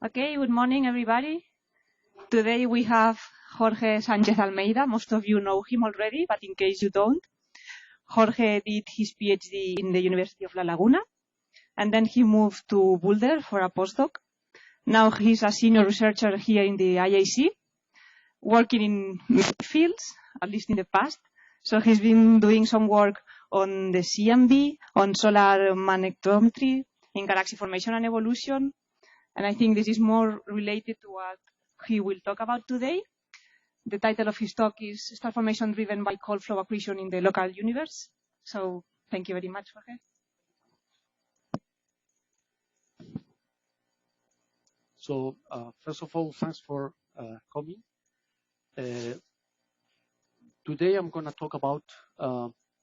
Okay, good morning, everybody. Today we have Jorge Sanchez Almeida. Most of you know him already, but in case you don't, Jorge did his PhD in the University of La Laguna, and then he moved to Boulder for a postdoc. Now he's a senior researcher here in the IAC, working in many fields, at least in the past. So he's been doing some work on the CMB, on solar magnetometry, in galaxy formation and evolution. And I think this is more related to what he will talk about today. The title of his talk is Star Formation Driven by Cold Flow Accretion in the Local Universe. So thank you very much, Jorge. So first of all, thanks for coming. Today I'm going to talk about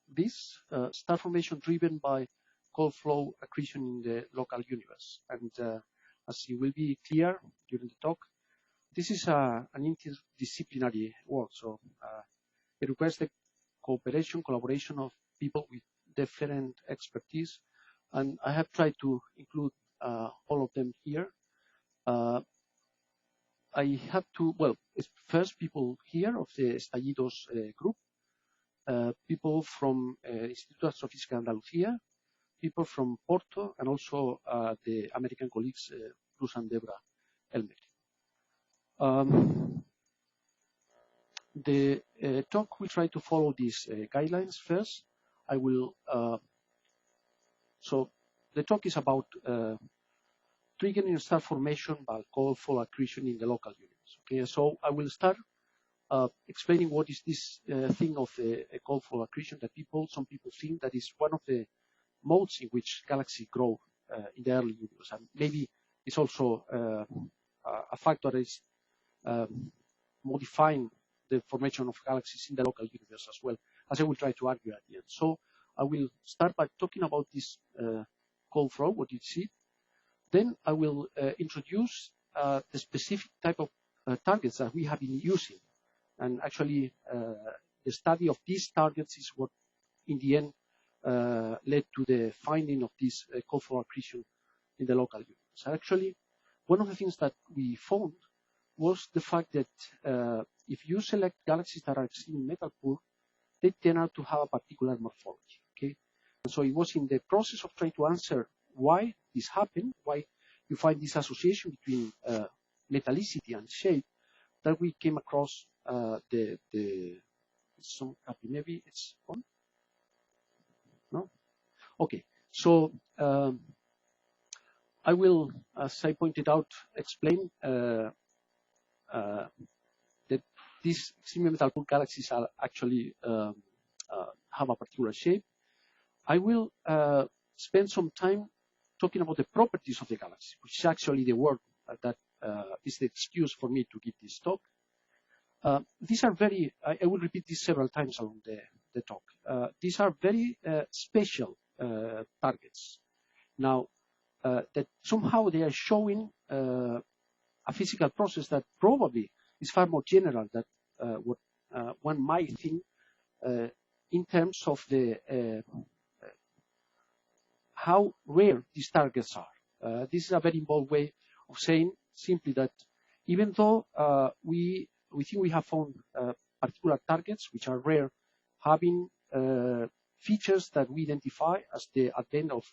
this star formation driven by cold flow accretion in the local universe. And as it will be clear during the talk, this is an interdisciplinary work. So it requires the collaboration of people with different expertise. And I have tried to include all of them here. I have to, well, it's first people here of the Estallidos group, people from Instituto de Astrofísica de Andalucía, people from Porto, and also the American colleagues, Bruce and Deborah Elmer. The talk will try to follow these guidelines first. I will, so the talk is about triggering star formation by cold flow accretion in the local universe. Okay, so I will start explaining what is this thing of the cold flow accretion that some people think that is one of the modes in which galaxies grow in the early universe, and maybe it's also a factor that is modifying the formation of galaxies in the local universe as well, as I will try to argue at the end. So I will start by talking about this cold flow, what is it. Then I will introduce the specific type of targets that we have been using. And actually, the study of these targets is what, in the end, led to the finding of this cold flow accretion in the local universe. Actually, one of the things that we found was the fact that if you select galaxies that are extremely metal poor, they tend out to have a particular morphology. Okay, and so it was in the process of trying to answer why this happened, why you find this association between metallicity and shape, that we came across maybe it's on? No? Okay, so I will, as I pointed out, explain that these extremely metal poor galaxies are actually have a particular shape. I will spend some time talking about the properties of the galaxy, which is actually the word that is the excuse for me to give this talk. These are very, I will repeat this several times along the talk. These are very special targets. Now, that somehow they are showing a physical process that probably is far more general than what one might think in terms of the how rare these targets are. This is a very involved way of saying simply that even though we think we have found particular targets which are rare, having features that we identify as the advent of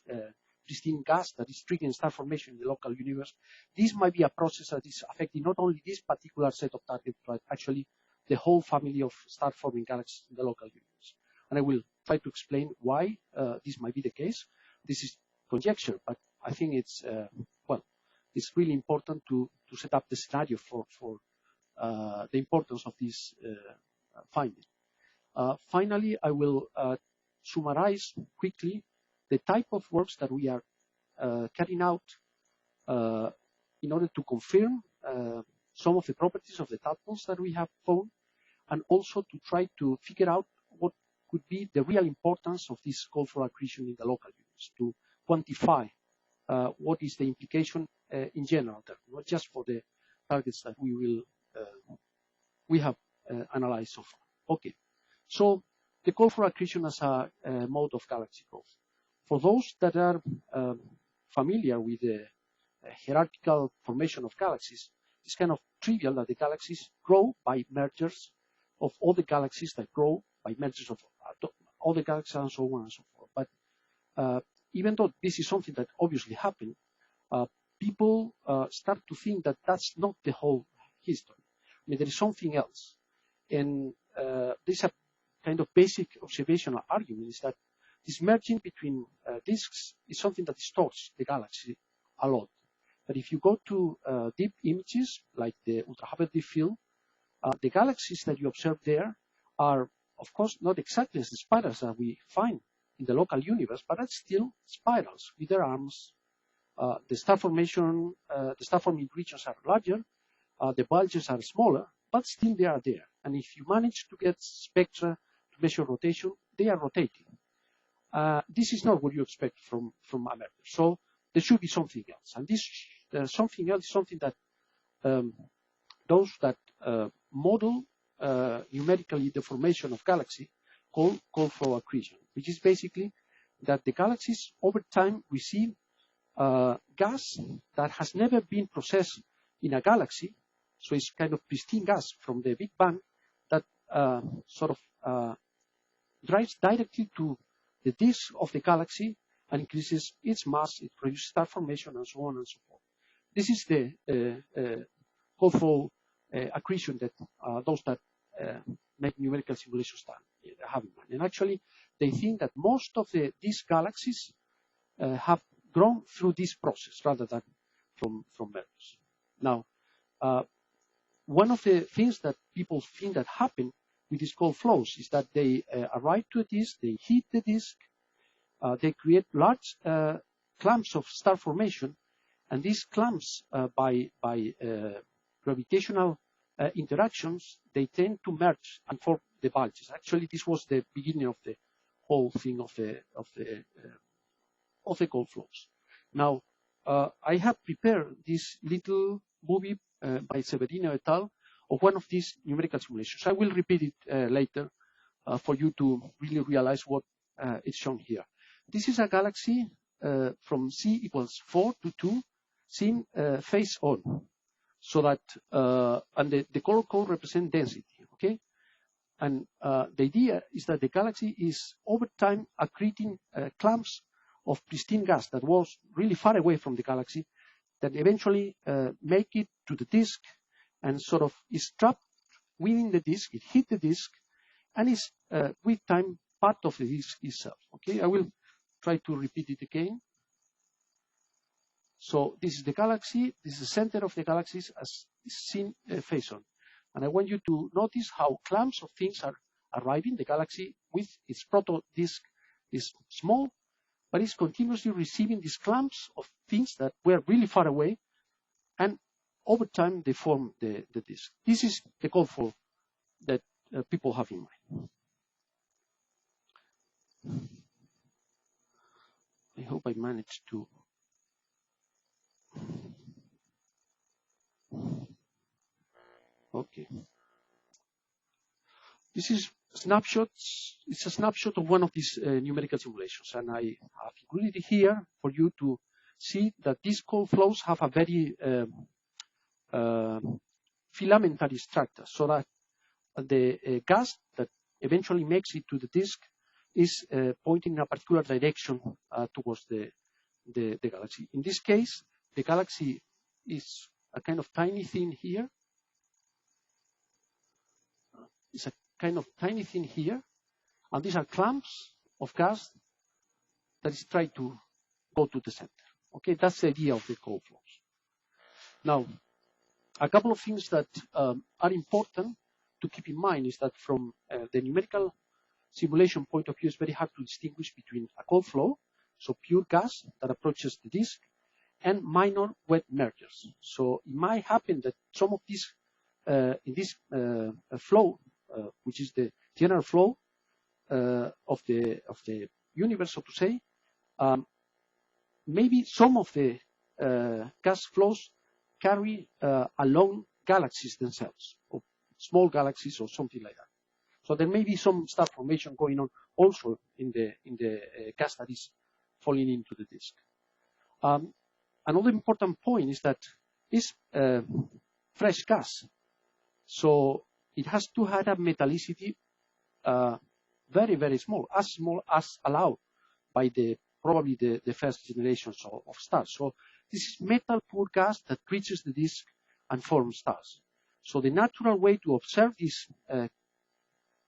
pristine gas that is triggering star formation in the local universe, this might be a process that is affecting not only this particular set of targets, but actually the whole family of star-forming galaxies in the local universe. And I will try to explain why this might be the case. This is conjecture, but I think it's, well, it's really important to set up the scenario for the importance of this finding. Finally, I will summarize quickly the type of works that we are carrying out in order to confirm some of the properties of the tadpoles that we have found, and also to try to figure out what could be the real importance of this cold flow accretion in the local universe, to quantify what is the implication in general, not just for the targets that we have analyzed so far. Okay, so the cold flow accretion as a mode of galaxy growth. For those that are familiar with the hierarchical formation of galaxies, it's kind of trivial that the galaxies grow by mergers of all the galaxies that grow by mergers of all the galaxies and so on and so forth. But even though this is something that obviously happened, people start to think that that's not the whole history. I mean, there is something else. And there's a kind of basic observational argument is that this merging between disks is something that distorts the galaxy a lot. But if you go to deep images, like the ultra-high deep field, the galaxies that you observe there are, of course, not exactly as the spirals that we find in the local universe, but it's still spirals with their arms. The star formation, the star-forming regions are larger, the bulges are smaller, but still they are there. And if you manage to get spectra to measure rotation, they are rotating. This is not what you expect from a merger. So there should be something else. And this something else is something that those that model numerically the formation of galaxy call flow accretion, which is basically that the galaxies over time receive gas that has never been processed in a galaxy. So it's kind of pristine gas from the Big Bang that sort of drives directly to the disk of the galaxy and increases its mass, it produces star formation, and so on and so forth. This is the Cold flow accretion that those that make numerical simulations have in mind. And actually, they think that most of these galaxies have grown through this process rather than from mergers. Now, one of the things that people think that happen with these cold flows is that they arrive to a disk, they heat the disk, they create large clumps of star formation, and these clumps, by gravitational interactions, they tend to merge and form the bulges. Actually, this was the beginning of the whole thing of the cold flows. Now, I have prepared this little movie by Severino et al. Of one of these numerical simulations. I will repeat it later for you to really realize what is shown here. This is a galaxy from C equals 4 to 2 seen face on. So that, and the color code represents density, okay? And the idea is that the galaxy is over time accreting clumps of pristine gas that was really far away from the galaxy that eventually make it to the disk and sort of is trapped within the disk. It hit the disk and is with time part of the disk itself. Okay, I will try to repeat it again. So this is the galaxy. This is the center of the galaxies as seen face on. And I want you to notice how clumps of things are arriving. The galaxy with its proto disk is small, but it's continuously receiving these clumps of things that were really far away, and over time they form the disk. This is the cold flow that people have in mind. I hope I managed to. Okay. This is snapshots. It's a snapshot of one of these numerical simulations, and I have included it here for you to see that these cold flows have a very filamentary structure, so that the gas that eventually makes it to the disk is pointing in a particular direction towards the galaxy. In this case, the galaxy is a kind of tiny thing here. It's a kind of tiny thing here, and these are clumps of gas that is trying to go to the center. Okay, that's the idea of the cold flows. Now, a couple of things that are important to keep in mind is that from the numerical simulation point of view, it's very hard to distinguish between a cold flow, so pure gas that approaches the disk, and minor wet mergers. So it might happen that some of these, in this flow, which is the general flow of the universe, so to say, maybe some of the gas flows carry along galaxies themselves, or small galaxies or something like that. So there may be some star formation going on also in the gas that is falling into the disk. another important point is that it's fresh gas. So it has to have a metallicity very, very small as allowed by probably the first generations of stars. So this is metal poor gas that reaches the disk and forms stars. So the natural way to observe these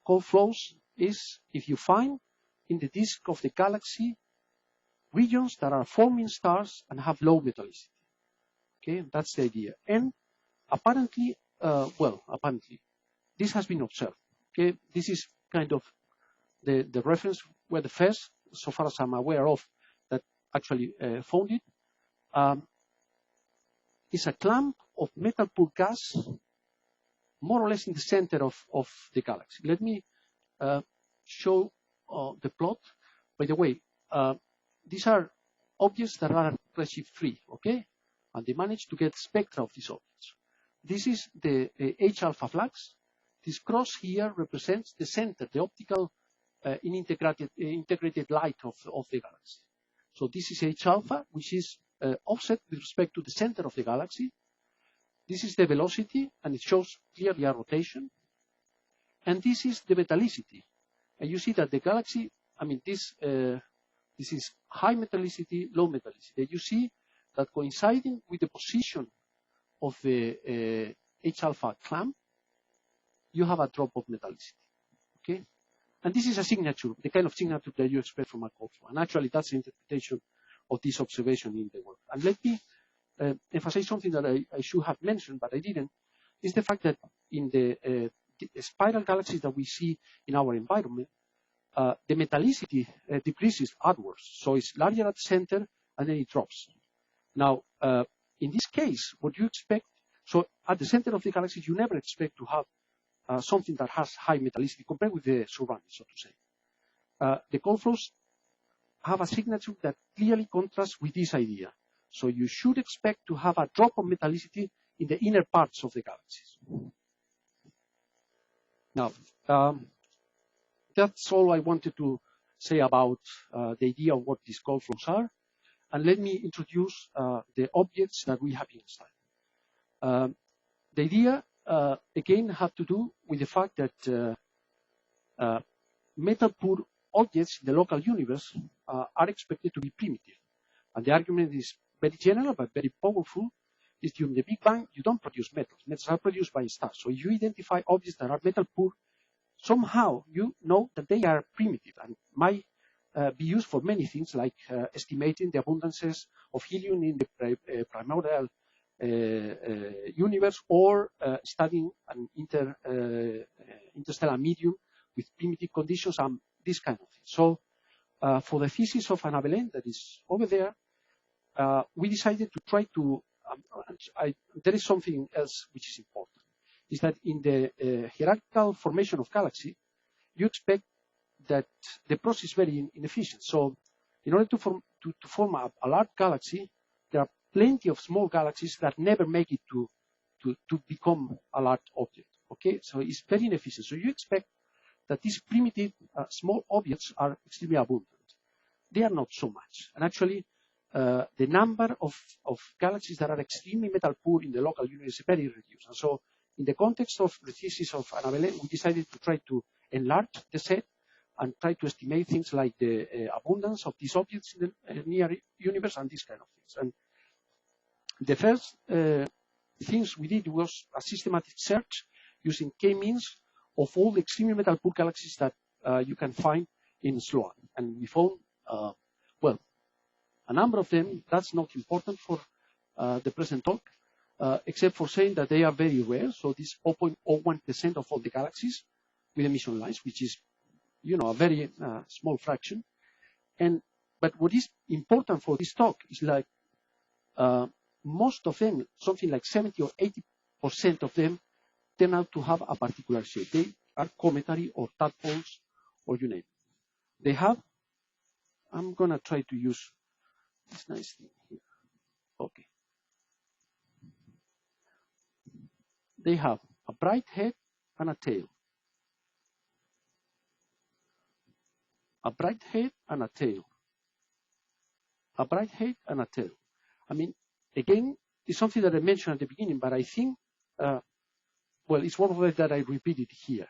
cold flows is if you find in the disk of the galaxy regions that are forming stars and have low metallicity. Okay, that's the idea. And apparently, this has been observed. Okay, this is kind of the reference were the first, so far as I'm aware of, that actually found it. It's a clump of metal poor gas, more or less in the center of the galaxy. Let me show the plot. By the way, these are objects that are redshift free, okay? And they managed to get spectra of these objects. This is the H-alpha flux. This cross here represents the center, the optical integrated light of the galaxy. So this is H-alpha, which is offset with respect to the center of the galaxy. This is the velocity, and it shows clearly a rotation. And this is the metallicity. And you see that the galaxy, I mean, this is high metallicity, low metallicity. You see that coinciding with the position of the H-alpha clamp, you have a drop of metallicity, okay? And this is a signature, the kind of signature that you expect from a cold flow. And actually, that's the interpretation of this observation in the work. And let me emphasize something that I should have mentioned, but I didn't, is the fact that in the spiral galaxies that we see in our environment, the metallicity decreases outwards. So it's larger at the center, and then it drops. Now, in this case, what you expect, so at the center of the galaxy, you never expect to have something that has high metallicity compared with the surroundings, so to say. The cold flows have a signature that clearly contrasts with this idea. So you should expect to have a drop of metallicity in the inner parts of the galaxies. Now, that's all I wanted to say about the idea of what these cold flows are. And let me introduce the objects that we have inside. The idea, again, have to do with the fact that metal poor objects in the local universe are expected to be primitive. And the argument is very general but very powerful, is during the Big Bang, you don't produce metals. Metals are produced by stars. So if you identify objects that are metal poor, somehow you know that they are primitive and might be used for many things, like estimating the abundances of helium in the primordial universe, or studying an interstellar medium with primitive conditions and this kind of thing. So for the thesis of Anna Belén that is over there, we decided to try to, there is something else which is important, is that in the hierarchical formation of galaxy, you expect that the process is very inefficient. So in order to form a large galaxy, there are plenty of small galaxies that never make it to become a large object. Okay, so it's very inefficient. So you expect that these primitive small objects are extremely abundant. They are not so much. And actually, the number of galaxies that are extremely metal poor in the local universe is very reduced. And so in the context of the thesis of Anna Belén, we decided to try to enlarge the set and try to estimate things like the abundance of these objects in the near universe and these kind of things. And the first things we did was a systematic search using k-means of all the extremely metal poor galaxies that you can find in Sloan. And we found, well, a number of them. That's not important for the present talk, except for saying that they are very rare. So this 0.01% of all the galaxies with emission lines, which is, you know, a very small fraction. But what is important for this talk is like most of them, something like 70 or 80% of them, turn out to have a particular shape. They are cometary or tadpoles or you name it. They have, I'm going to try to use this nice thing here. Okay. They have a bright head and a tail. A bright head and a tail. A bright head and a tail. I mean, again, it's something that I mentioned at the beginning, but I think, well, it's worth it that I repeat it here.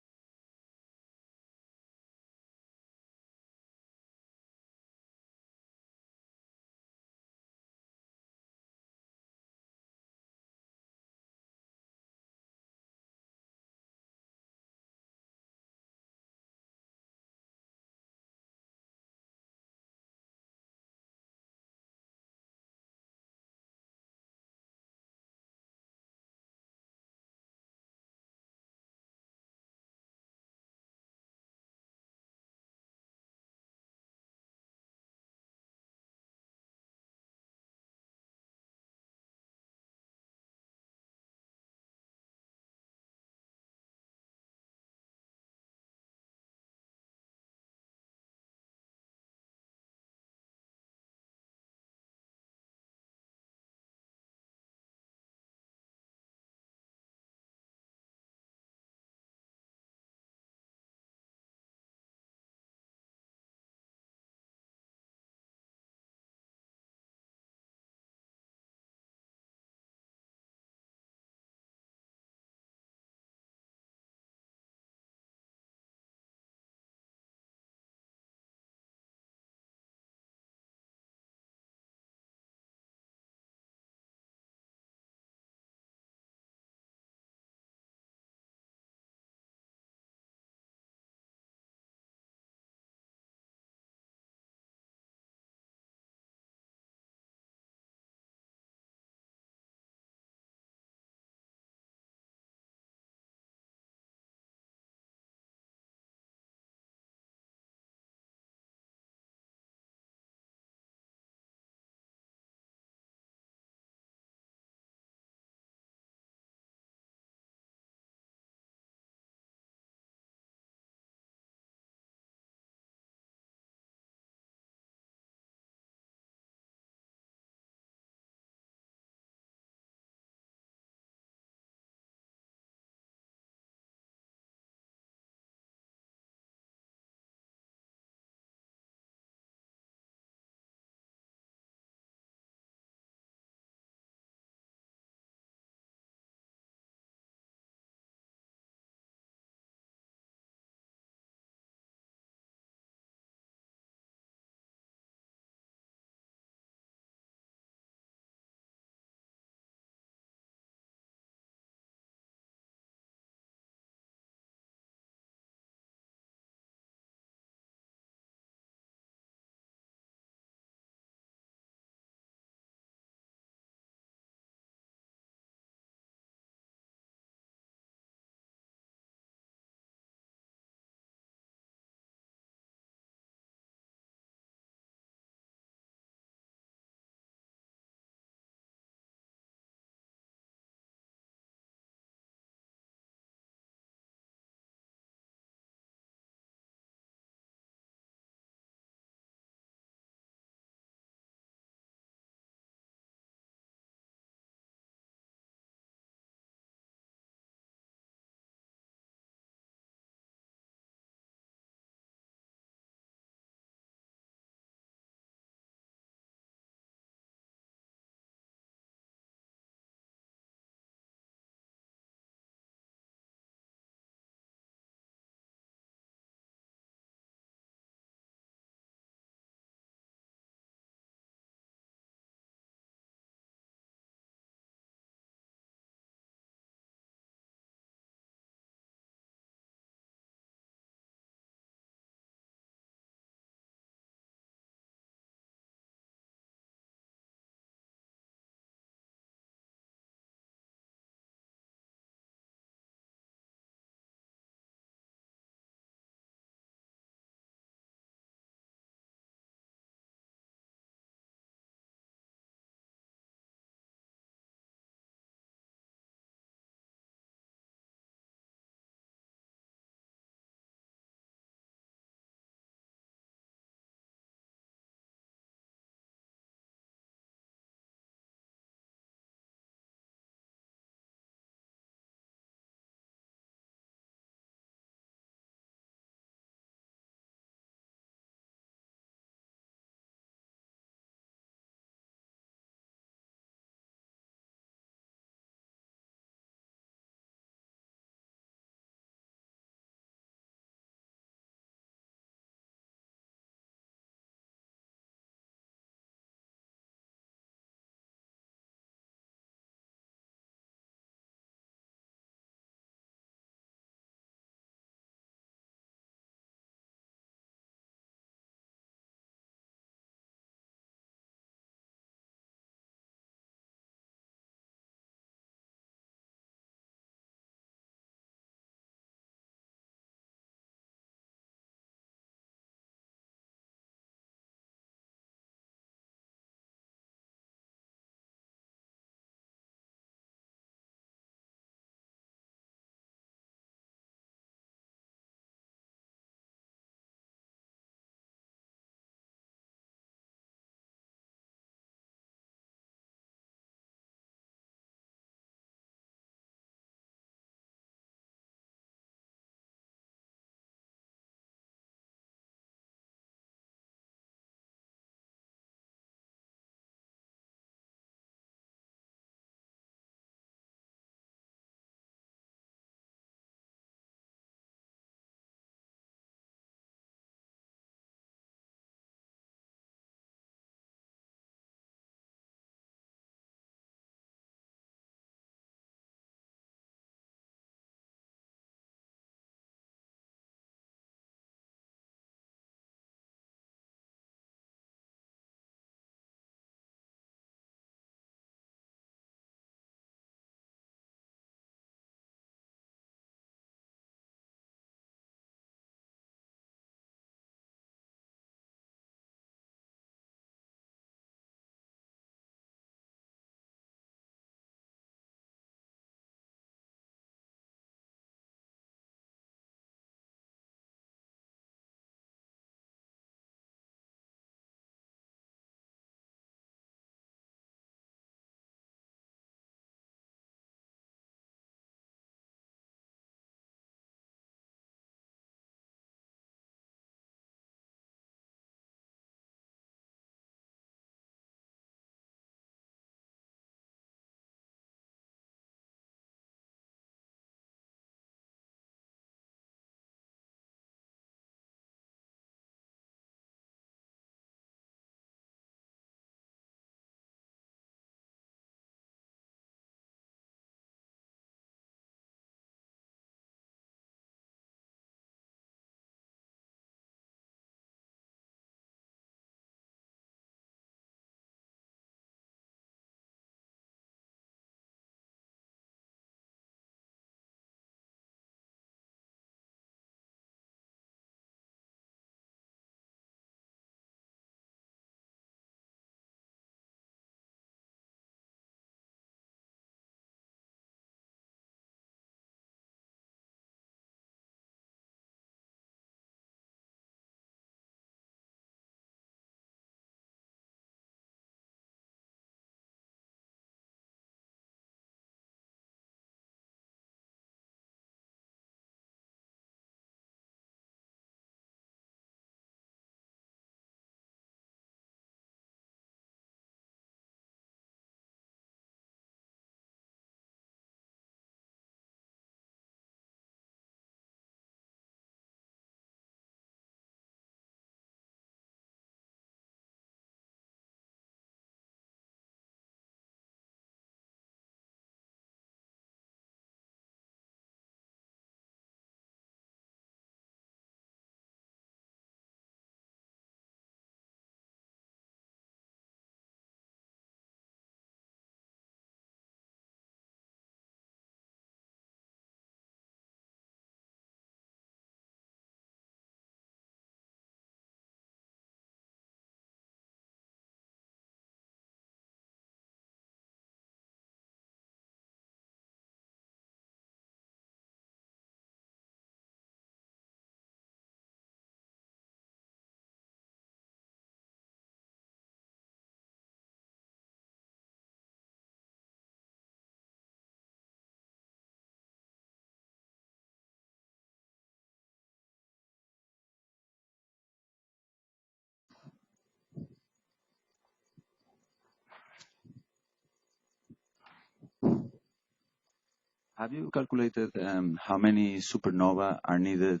Have you calculated how many supernova are needed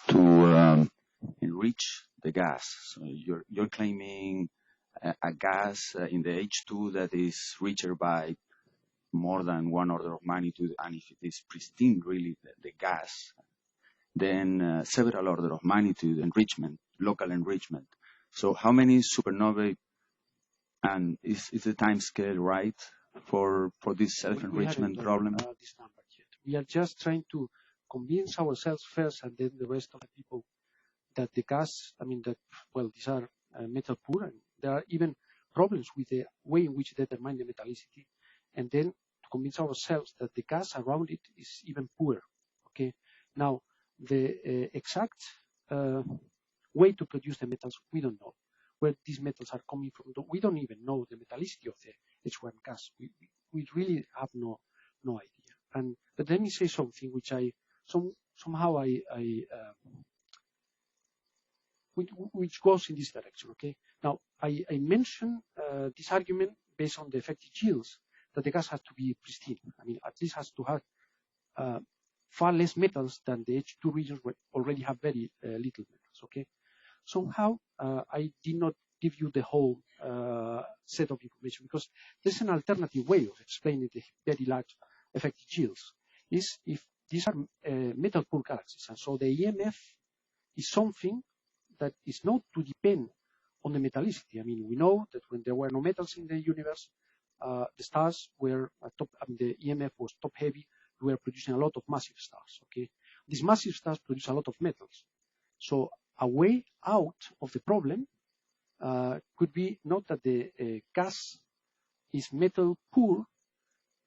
to enrich the gas? So you're claiming a gas in the H2 that is richer by more than 1 order of magnitude, and if it is pristine, really, the gas, then several order of magnitude enrichment, local enrichment. So how many supernovae, and is the time scale right for this self-enrichment problem? This number yet. We are just trying to convince ourselves first, and then the rest of the people, that the gas, these are metal poor, and there are even problems with the way in which they determine the metallicity, and then to convince ourselves that the gas around it is even poorer. Okay. Now, the exact way to produce the metals, we don't know. Where these metals are coming from, we don't even know the metallicity of the H1 gas. We really have no idea. But let me say something which which goes in this direction. Okay. Now I mentioned this argument based on the effective yields, that the gas has to be pristine. At least has to have far less metals than the H2 regions where already have very little metals. Okay. Somehow, I did not give you the whole set of information, because there's an alternative way of explaining the very large effective yields. Is if these are metal poor galaxies, and so the EMF is something that is not to depend on the metallicity. We know that when there were no metals in the universe, the stars were the EMF was top heavy. We were producing a lot of massive stars. Okay, these massive stars produce a lot of metals. So a way out of the problem could be not that the gas is metal poor,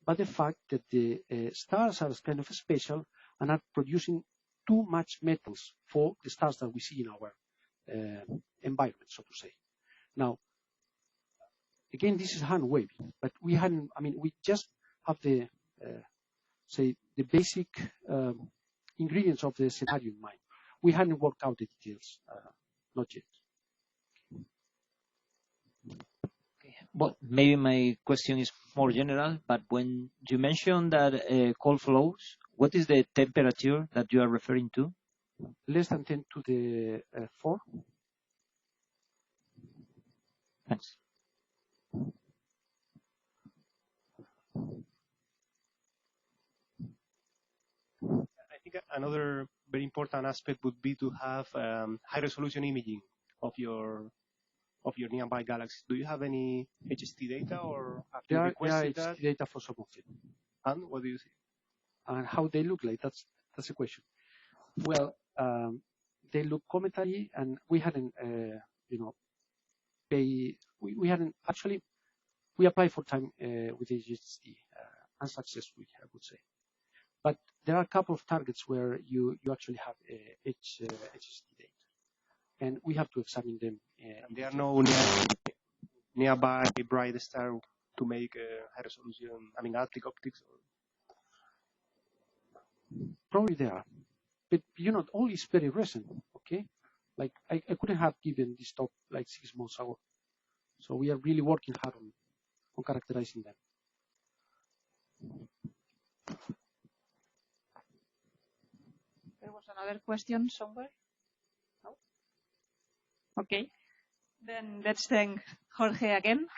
but the fact that the stars are kind of special and are producing too much metals for the stars that we see in our environment, so to say. Now, again, this is hand wavy, but we hadn't. We just have the the basic ingredients of the scenario in mind. We hadn't worked out the details, not yet. Okay. Well, maybe my question is more general, but when you mention that cold flows, what is the temperature that you are referring to? Less than 10 to the 4. Thanks. I think another very important aspect would be to have high resolution imaging of your nearby galaxies. Do you have any HST data, or have you requested that? There are HST data for some of them. And what do you see? And how they look like? That's the question. Well, they look cometary, and we hadn't, we hadn't actually. We applied for time with HST unsuccessfully, I would say. But there are a couple of targets where you actually have HST data, and we have to examine them. And there are no nearby bright star to make high resolution. Arctic optics. Probably there are, but all is very recent. Okay, like I couldn't have given this talk like 6 months ago, so we are really working hard on characterizing them. There was another question somewhere. No? Okay. Then let's thank Jorge again.